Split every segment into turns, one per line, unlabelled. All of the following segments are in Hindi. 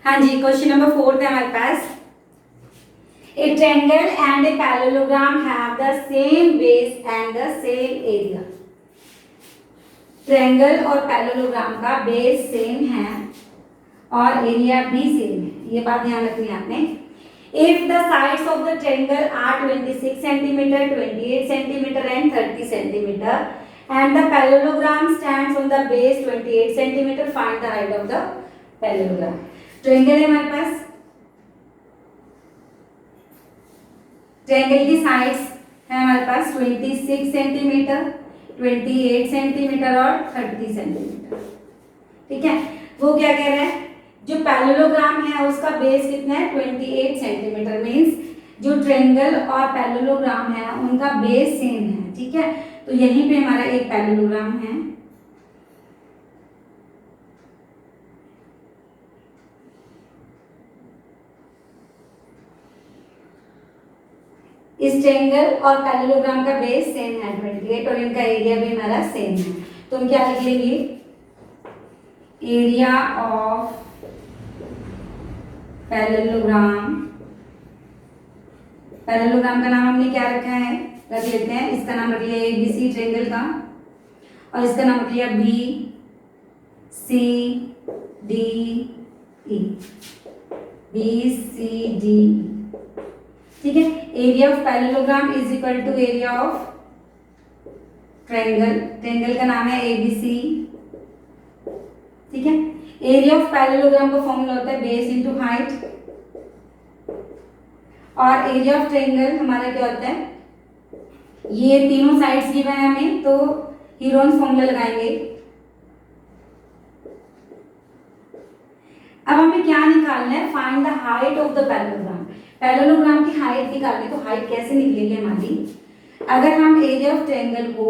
हाँ जी, क्वेश्चन नंबर 4 है हमारे पास। A triangle and a parallelogram have the same base and the same area. Triangle और पैरेललोग्राम का बेस सेम है और एरिया भी सेम है, ये बात ध्यान रखनी है आपने। If the sides of the triangle are 26 centimeter, 28 centimeter and 30 centimeter and the parallelogram stands on the base 28 centimeter, find the height of the parallelogram. Triangle है हमारे पास, ट्रायंगल की साइड्स है हमारे पास 26 सेंटीमीटर, 28 सेंटीमीटर और 30 सेंटीमीटर। ठीक है, वो क्या कह रहा है, जो पैरेललोग्राम है उसका बेस कितना है 28 सेंटीमीटर, मींस जो ट्रायंगल और पैरेललोग्राम है उनका बेस सेम है। ठीक है, तो यहीं पे हमारा एक पैरेललोग्राम है, इस ट्रायंगल और पैरेललोग्राम का बेस सेम है 28 और इनका एरिया भी हमारा सेम है। तो हम क्या लिख लेंगे, एरिया ऑफ पैरेललोग्राम, पैरेललोग्राम का नाम हमने क्या रखा है, रख लेते हैं, इसका नाम रख लिया ABC ट्रायंगल का और इसका नाम रख लिया BCDE। ठीक है, area of parallelogram is equal to area of triangle, triangle का नाम है ABC। ठीक है, एरिया ऑफ पैरेललोग्राम का फॉर्मूला होता है बेस इनटू हाइट और एरिया ऑफ ट्रायंगल हमारा क्या होता है, ये तीनों साइड्स गिवन है हमें, तो हीरोन्स फॉर्मूला लगाएंगे। अब हमें क्या निकालना है, find the height of the parallelogram. Parallelogram की हाइट निकालनी, तो हाइट कैसे निकलेगी हमारी, अगर हम एरिया ऑफ ट्रायंगल को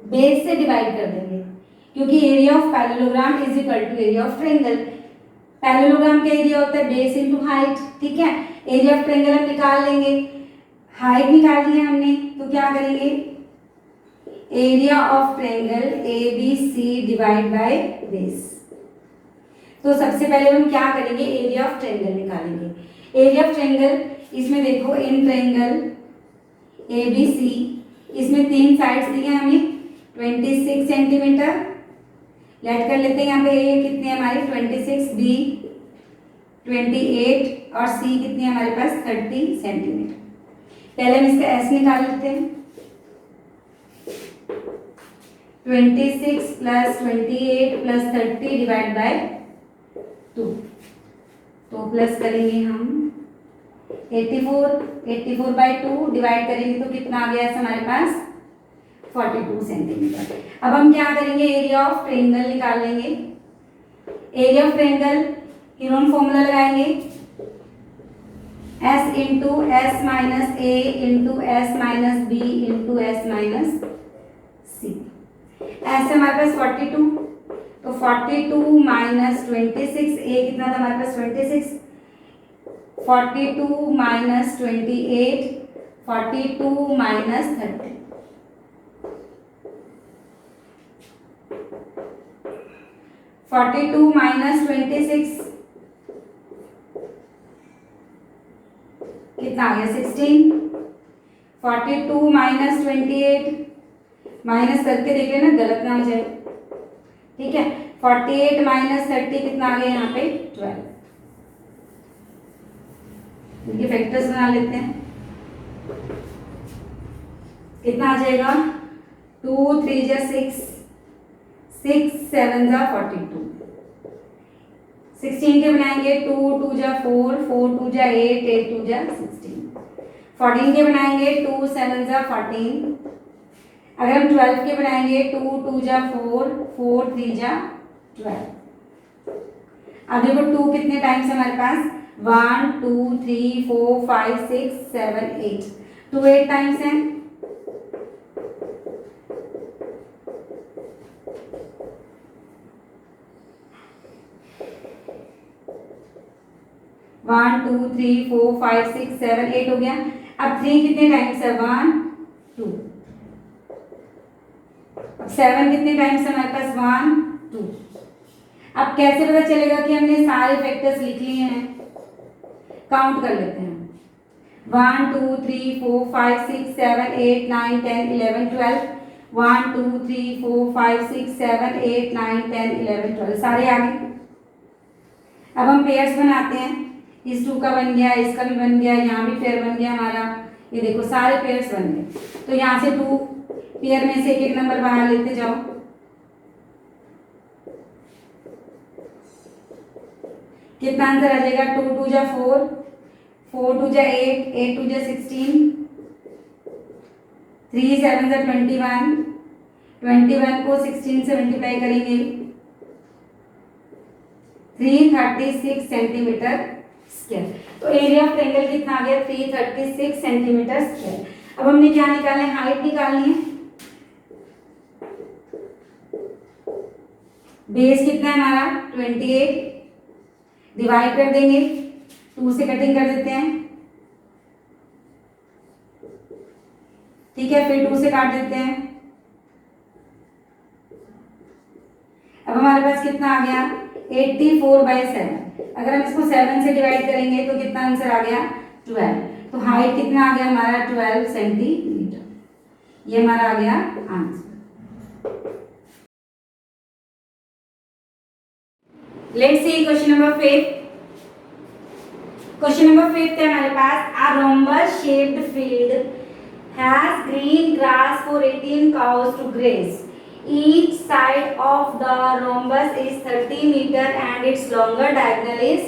बेस से डिवाइड कर देंगे, क्योंकि area of parallelogram is equal to area of triangle. Parallelogram का एरिया होता है बेस इनटू हाइट। ठीक है, एरिया ऑफ ट्रायंगल हम निकाल लेंगे, हाइट निकालनी है हमने, तो क्या करेंगे, area of triangle ABC divide by base. तो सबसे पहले हम क्या करेंगे, एरिया ऑफ ट्रायंगल निकालेंगे। एरिया ऑफ ट्रायंगल, इसमें देखो इन ट्रायंगल ABC, इसमें तीन साइड्स दिए हैं हमें 26 सेंटीमीटर, लेट कर लेते हैं यहाँ पे, ए कितने हमारे 26, B 28 और C कितनी है हमारे पास 30 सेंटीमीटर। पहले हम इसका S निकाल लेते हैं, 26 प्लस 28 प्लस 30 डिवाइड बाय 2, तो प्लस करेंगे हम 84 बाय 2 डिवाइड करेंगे तो कितना आ गया हमारे पास 42 सेंटीमीटर। अब हम क्या करेंगे, एरिया ऑफ ट्रायंगल निकाल लेंगे। Area of triangle Heron formula लगाएंगे, S into S minus A into S minus B into S minus C। S हमारे पास 42, तो 42 माइनस 26, A कितना था हमारे पास 26, 42 माइनस 28, 42 माइनस 30, 42 माइनस 26 कितना आ गया 16, 42 माइनस 28, माइनस करके देख लेना गलत ना हो जाए। ठीक है, 48 माइनस 30 कितना आ गया यहाँ पे 12। इनके फैक्टर्स बना लेते हैं, कितना आ जाएगा 2 3 जा 6, 6 7 जा 42, 16 के बनाएंगे 2 2 जा 4, 4 2 जा 8, 8 2 जा 16, 14 के बनाएंगे 2 7 जा 14, अगर हम 12 के बनाएंगे 2 2 जा 4, 4 3 जा 12। अब देखो 2 कितने टाइम्स हमारे पास 1 2 3 4 5 6 7 8, 2 8 टाइम्स है। वन टू थ्री 4 5 6 7 8 हो गया। अब 3 कितने टाइम्स है 1 2, 7 कितने टाइम्स है हमारे पास 1 2। अब कैसे पता चलेगा कि हमने सारे फैक्टर्स लिख लिए हैं? काउंट कर लेते हैं। 1 2 3 4 5 6 7 8 9 10 11 12 1 2 3 4 5 6 7 8 9 10 11 12 सारे आ गए। अब हम पेयर्स बनाते हैं। इस 2 का बन गया, इसका भी बन गया, यहाँ भी पेयर बन गया हमारा। ये देखो सारे पेयर्स बन गए। तो यहाँ से 2 पेयर में से एक नंबर बाहर लेते जाओ। कितना आंसर आ जाएगा? 2 2 जा 4, 4 2 जा 8, 8 2 जा 16, 3 7 जा 21, 21 को 16 से मल्टीप्लाई करेंगे 336 सेंटीमीटर स्क्वायर। तो एरिया ऑफ ट्रायंगल कितना आ गया? 336 सेंटीमीटर स्क्वायर। अब हमने क्या निकालना है? हाइट निकालनी है। बेस कितना है हमारा? 28, डिवाइड कर देंगे, 2 से कटिंग कर देते हैं, ठीक है, फिर 2 से काट देते हैं। अब हमारे पास कितना आ गया? 84/7। अगर हम इसको 7 से डिवाइड करेंगे तो कितना आंसर आ गया? 12। तो हाइट कितना आ गया हमारा? 12 सेंटीमीटर। ये हमारा आ गया answer. Let's see question number 5। Question number 5 है हमारे पास। A rhombus shaped field has green grass for 18 cows to graze. Each side of the rhombus is 30 meter and its longer diagonal is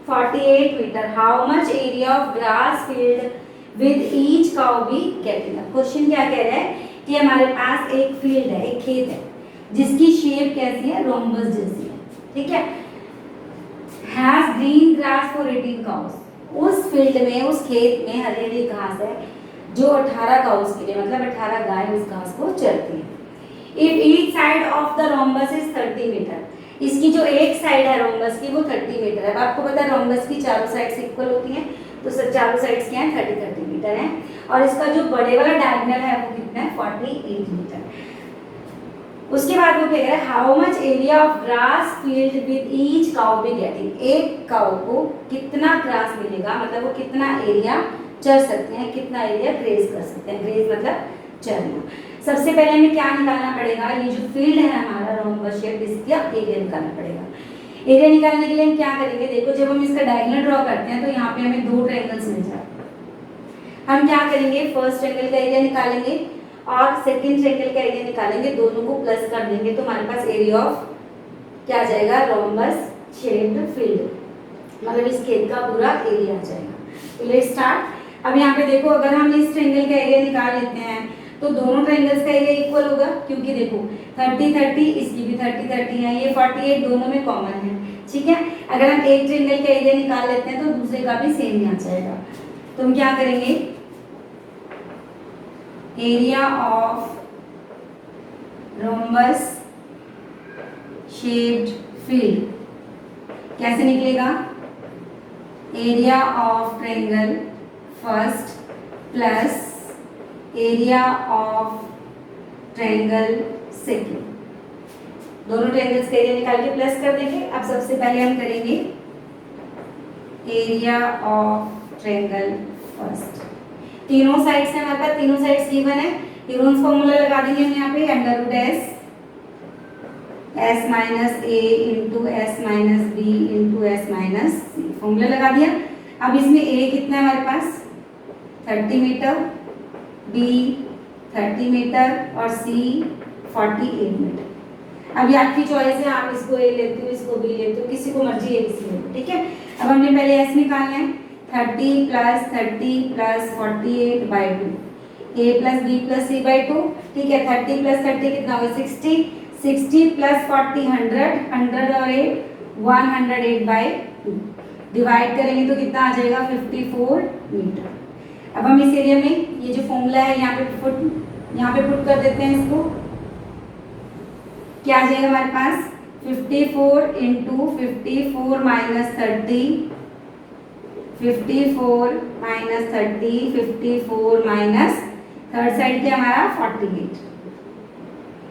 48 meter. How much area of grass field with each cow be getting? Question क्या कह रहा है कि हमारे पास एक फील्ड है, एक खेत है, जिसकी शेप कैसी है? रोम्बस जैसी है, ठीक है। Has green grass for 18 cows. उस फील्ड में, उस खेत में हरी हरी घास है जो 18 काउस के लिए, मतलब 18 गाय उस घास को चरती है। If each side of the rhombus is 30 metre, इसकी जो एक साइड है रोम्बस की वो 30 मीटर है। अब आपको पता है रोम्बस की चारों साइड्स इक्वल होती हैं, तो सर चारों साइड्स क्या है? 30 मीटर है। और इसका जो बड़े वाला डायगोनल है वो कितना है? 48 मीटर। उसके बाद वो कह रहा है how much area of grass field with each cow be getting. एक काउ को कितना ग्रास मिलेगा, मतलब वो कितना एरिया चर सकते हैं, कितना एरिया ग्रेज कर सकते हैं। ग्रेज मतलब चरना। सबसे पहले हमें क्या निकालना पड़ेगा? ये जो फील्ड है हमारा रोम्बस शेप, इसका एरिया निकालना पड़ेगा। एरिया निकालने के लिए हम क्या करेंगे? देखो जब हम इसका डायगोनल ड्रॉ करते हैं तो यहाँ पे हमें 2 ट्रायंगल्स मिल जाते हैं। हम क्या करेंगे? फर्स्ट ट्रायंगल का एरिया निकालेंगे और सेकंड ट्रायंगल का एरिया निकालेंगे, दोनों को प्लस कर देंगे तो हमारे पास एरिया ऑफ क्या आ जाएगा? रोम्बस शेप्ड फील्ड, मतलब इस खेत का पूरा एरिया आ जाएगा। तो लेट्स स्टार्ट। अब यहाँ पे देखो अगर हम इस ट्रायंगल का एरिया निकाल लेते हैं तो दोनों ट्रायंगल्स का एरिया इक्वल होगा, क्योंकि देखो 30 30, इसकी भी 30 30 है, ये 48 दोनों में कॉमन है, ठीक है। अगर हम एक ट्रायंगल का एरिया निकाल लेते हैं तो दूसरे का भी सेम ही आ जाएगा। तो हम क्या करेंगे? Area of rhombus shaped field कैसे निकलेगा? Area of triangle first plus area of triangle second, दोनों ट्रायंगल्स का एरिया निकाल के प्लस कर देंगे। अब सबसे पहले हम करेंगे एरिया ऑफ ट्रायंगल फर्स्ट। तीनों साइड्स हैं हमारे पास, तीनों साइड्स गिवन है, यूरोन्स फॉर्मूला लगा देंगे हम यहाँ पे, under root s minus a into S minus B into S minus c, formula लगा दिया। अब इसमें a कितना है हमारे पास? 30 मीटर, b 30 मीटर और c 48 मीटर। अब ये आपकी चॉइस है, आप इसको a लेते हो, इसको b लेते हो, किसी को मर्जी है किसी को, ठीक है। अब हमने पहले s निकालना है, 30 plus 30 plus 48/2, a plus b plus c by 2, ठीक है। 30 प्लस 30 कितना होगा? 60, 60 प्लस 40 100, 100 और 8 108/2, डिवाइड करेंगे तो कितना आ जाएगा? 54 मीटर। अब हम इस एरिया में ये जो फॉर्मूला है यहाँ पे पुट कर देते हैं इसको। क्या आ जाएगा हमारे पास? 54 into 54 minus 30, 54 minus 30, 54 minus third side क्या हमारा? 48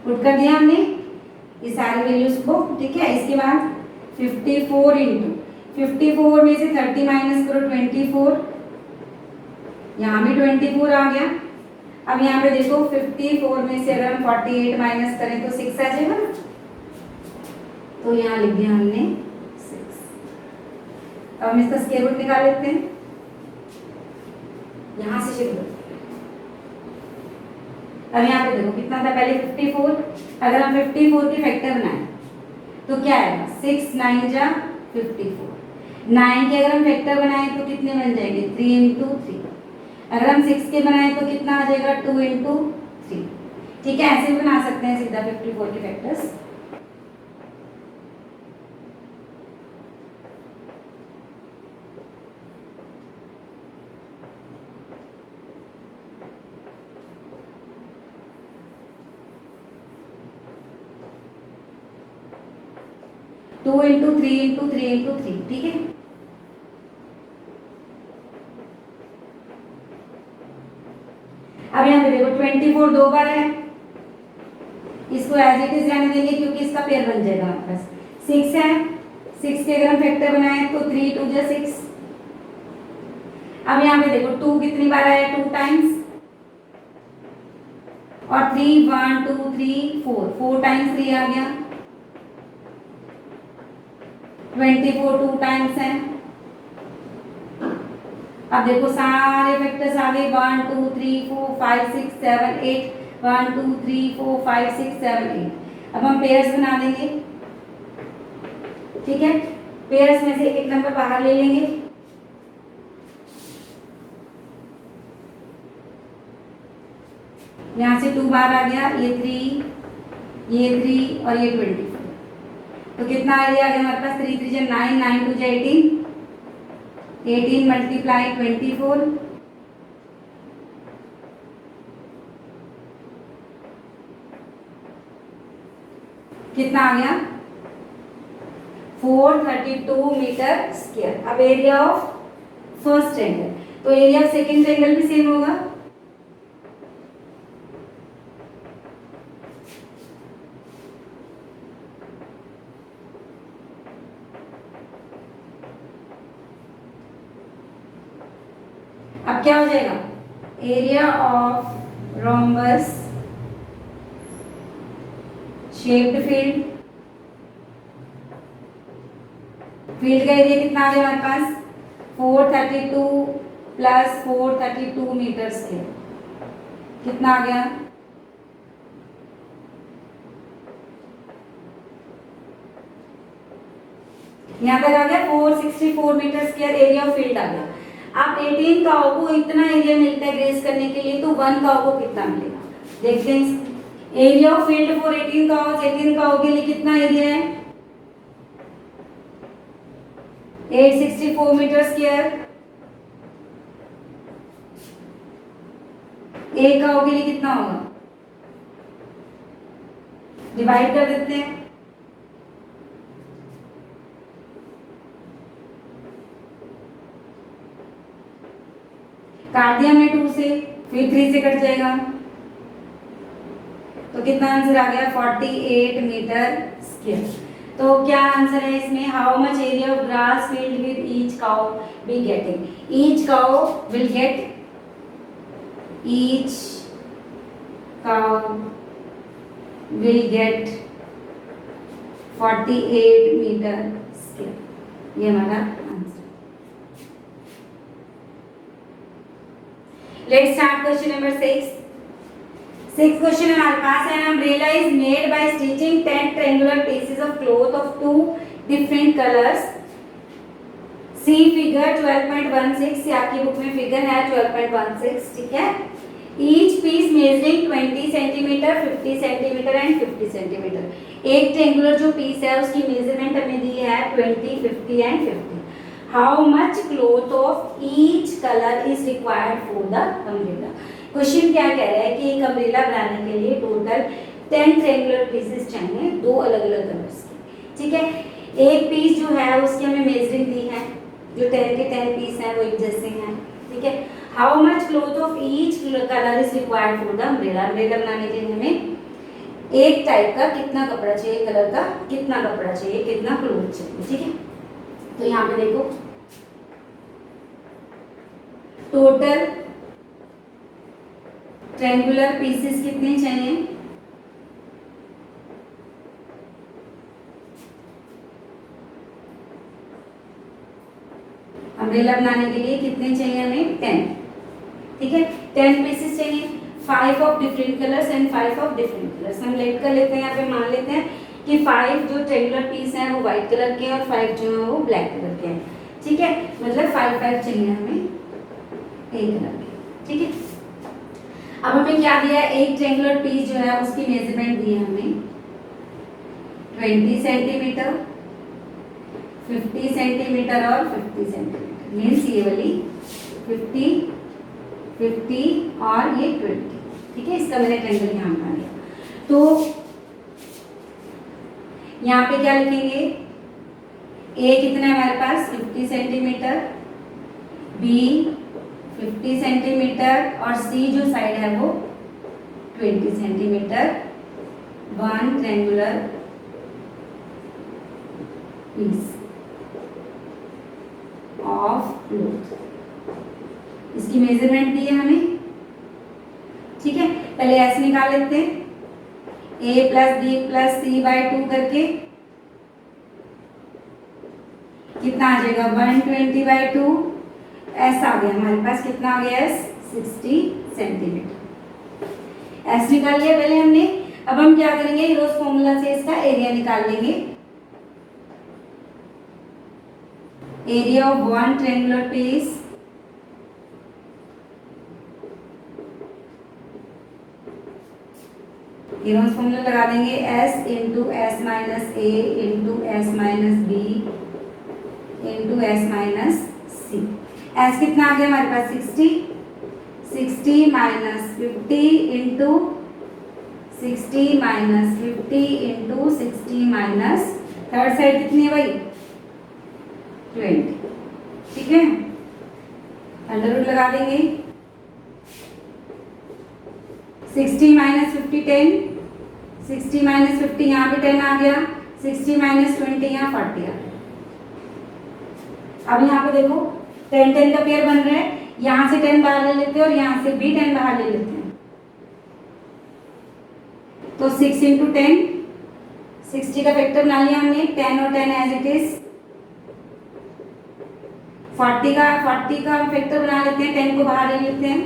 पुट कर दिया हमने ये सारी वैल्यूज को, ठीक है। इसके बाद 54 इंटू 54 में से 30 माइनस करो 24, यहाँ भी 24 आ गया। अब यहाँ पे देखो 54 में से अगर हम 48 माइनस करें तो 6 आ जाएगा ना, तो यहाँ लिख दिया हमने 6। अब हम इसका स्क्वायर रूट निकाल लेते हैं, यहाँ से शुरू करते हैं। अब यहाँ पे देखो कितना था पहले 54, अगर हम 54 की फैक्टर बनाएं तो क्या आएगा 6 9 जा 54, 9 के अगर हम फैक्टर बनाएं तो कितने बन जाएंगे 3 इंटू 3, अगर हम 6 के बनाएं तो कितना आ जाएगा 2 इंटू 3। ठीक है, ऐसे भी बना सकते हैं सीधा 54 के factors. Two into three into three into three, ठीक है। अब यहाँ पे देखो 24 दो बार है, इसको एज इट इज रहने देंगे क्योंकि इसका पेयर बन जाएगा हमारे पास। 6 है, 6 के अगर हम फैक्टर बनाए तो 3 2 जा 6। अब यहाँ पे देखो 2 कितनी बार आया 2 टाइम्स, और 3 1 2 3 4, 4 टाइम्स 3 आ गया। 24 2 टाइम्स है। अब देखो सारे फैक्टर्स आ गए 1 2 3 4 5 6 7 8, 1 2 3 4 5 6 7 8। अब हम पेयर्स बना देंगे, ठीक है। पेयर्स में से एक नंबर बाहर ले लेंगे, यहाँ से 2 बार आ गया, ये 3, ये 3 और ये 24। तो कितना एरिया आ गया हमारे पास 3 3 जा 9, 9 2 जा 18, 18 मल्टीप्लाई 24, कितना आ गया 432 मीटर स्क्वायर। अब एरिया ऑफ फर्स्ट ट्रायंगल, तो एरिया ऑफ सेकंड ट्रायंगल भी सेम होगा। अब क्या हो जाएगा area of rhombus shaped field, field का एरिया कितना आ गया हमारे पास 432 प्लस 432 मीटर स्क्वायर, कितना आ गया यहाँ तक आ गया 464 metre square area of field आ गया। आप 18 काओ को इतना एरिया मिलता है ग्रेस करने के लिए, तो 1 काओ को कितना मिलेगा देखते हैं। एरिया ऑफ फील्ड फॉर 18 काओ, 18 काओ के लिए कितना एरिया है 864 मीटर स्क्वायर। एक काओ के लिए कितना होगा, डिवाइड कर देते हैं। काट दिया हमने 2 से, फिर 3 से कट जाएगा, तो कितना आंसर आ गया 48 मीटर स्क्वायर। तो क्या आंसर है इसमें, how much area of grass field with each cow be getting, each cow will get, each cow will get 48 metre square, ये हमारा answer. Let's start question number 6. 6th question हमारे पास है, an umbrella is made by stitching 10 triangular pieces of cloth of 2 different colors. See figure 12.16, ये आपकी बुक में फिगर है 12.16, ठीक है। Each piece measuring 20 centimetre, 50 centimetre and 50 centimetre. एक ट्रायंगुलर जो पीस है उसकी मेजरमेंट हमें दी है 20, 50 and 50। How much cloth of each color is required for the umbrella? Question क्या कह रहा है कि एक अम्ब्रेला बनाने के लिए टोटल 10 ट्रायंगुलर पीसेस चाहिए, 2 अलग अलग कलर्स के, ठीक है। एक पीस जो है उसकी हमें मेजरिंग दी है, जो 10 के 10 पीस हैं वो एक जैसे हैं, ठीक है। How much cloth of each colour is required for the umbrella, umbrella बनाने के लिए हमें एक टाइप का कितना कपड़ा चाहिए, कलर का कितना कपड़ा चाहिए, कितना क्लोथ चाहिए, ठीक है। तो यहाँ पे देखो टोटल ट्रायंगुलर पीसेस कितने चाहिए, अम्ब्रेला बनाने के लिए कितने चाहिए हमें, 10, ठीक है। 10 पीसेस चाहिए, 5 of different colours and 5 of different colours. हम लेट कर लेते हैं, यहाँ पे मान लेते हैं कि 5 जो ट्रायंगुलर पीस हैं वो व्हाइट कलर के हैं और 5 जो है वो ब्लैक कलर के हैं, ठीक है। मतलब 5 चाहिए हमें एक कलर के, ठीक है। अब हमें क्या दिया है, एक ट्रायंगुलर पीस जो है उसकी मेजरमेंट दी है हमें 20 सेंटीमीटर, 50 सेंटीमीटर और 50 सेंटीमीटर, मीन्स ये वाली 50, 50 और ये 20, ठीक है। इसका मैंने ट्रायंगल यहाँ बना लिया। तो यहाँ पे क्या लिखेंगे, ए कितना है हमारे पास 50 सेंटीमीटर, बी 50 सेंटीमीटर और सी जो साइड है वो 20 centimetre, 1 triangular piece of cloth, इसकी मेजरमेंट दी है हमें, ठीक है। पहले ऐसे निकाल लेते हैं, a plus b plus c by 2 करके कितना आ जाएगा 120/2, ऐसा आ गया हमारे पास, कितना आ गया है 60 सेंटीमीटर। ऐसे निकाल लिया पहले हमने। अब हम क्या करेंगे, रोज फॉर्मूला से इसका एरिया निकाल लेंगे। एरिया ऑफ 1 ट्रायंगुलर पीस रोज फॉर्मूला लगा देंगे, s into S minus A into S minus B into S minus C. S कितना आ गया हमारे पास 60, 60 minus 50 into 60 minus 50 into 60 minus third side कितनी है भाई 20, ठीक है। अंडर रूट लगा देंगे, 60 माइनस 50 10, 60 माइनस 50 यहाँ पे 10 आ गया, 60 माइनस 20 यहाँ 40 आ गया। अब यहाँ पे देखो 10 10 का पेयर बन रहा है, यहाँ से 10 बाहर ले लेते हैं और यहाँ से भी 10 बाहर ले लेते हैं, तो 6 इंटू 10, 60 का फैक्टर बना लिया हमने, 10 और 10 एज इट इज, 40 का फैक्टर बना लेते हैं, 10 को बाहर ले लेते हैं।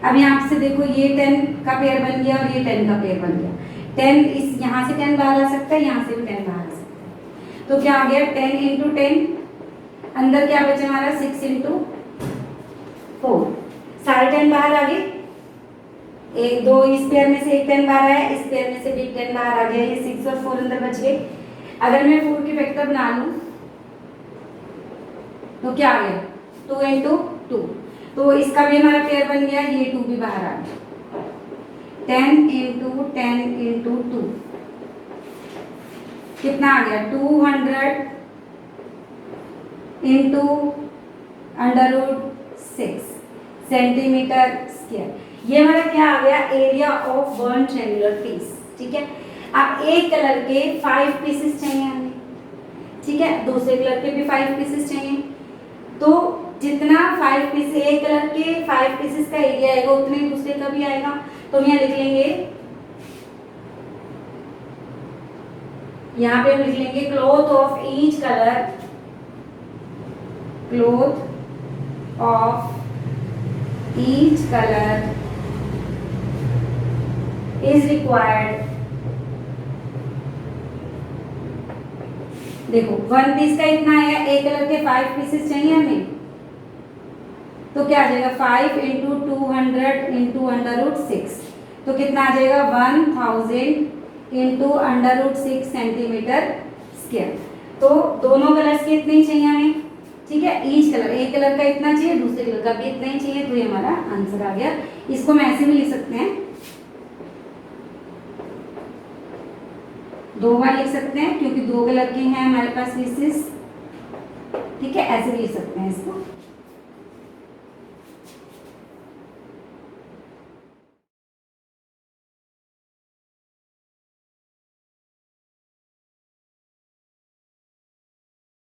अब यहाँ से देखो ये 10 का पेयर बन गया और ये 10 का पेयर बन गया, 10 इस यहाँ से 10 बाहर आ सकता है, यहाँ से भी 10 बाहर आ सकता है, तो क्या आ गया 10 इंटू 10, अंदर क्या बचा हमारा 6 इंटू 4, सारे 10 बाहर आ गए, एक दो इस पेयर में से एक 10 बाहर आया, इस पेयर में से भी 10 बाहर आ गया, ये 6 और 4 अंदर बच गए। अगर मैं 4 की फैक्टर बना लूं तो क्या आ गया 2 इंटू 2, तो इसका भी हमारा पेयर बन गया, ये 2 भी बाहर आ गया, 10 इंटू 10 इंटू 2 कितना आ गया 200 into under root 6 centimetre square. ये हमारा क्या आ गया एरिया ऑफ 1 ट्रायंगुलर पीस, ठीक है। अब एक कलर के 5 पीसेस चाहिए हमें, ठीक है, दूसरे कलर के भी 5 पीसेस चाहिए, तो जितना 5 पीस एक कलर के 5 पीसेस का एरिया आएगा उतने दूसरे का भी आएगा, तो हम यहाँ लिख लेंगे, यहाँ पे हम लिख लेंगे cloth of each colour, cloth of each colour is required. देखो 1 पीस का इतना आया, एक कलर के 5 पीसेस चाहिए हमें, तो क्या आ जाएगा 5 इंटू 200 इंटू अंडर रूट 6, तो कितना आ जाएगा 1000 into under root 6 centimetre square. तो दोनों कलर्स के इतने ही चाहिए हमें, ठीक है। ईच कलर, एक कलर का इतना चाहिए, दूसरे कलर का भी इतना ही चाहिए, तो ये हमारा आंसर आ गया। इसको हम ऐसे भी लिख सकते हैं, 2 बार लिख सकते हैं क्योंकि 2 कलर के हैं हमारे पास पीसेस, ठीक है, ऐसे भी लिख सकते हैं इसको।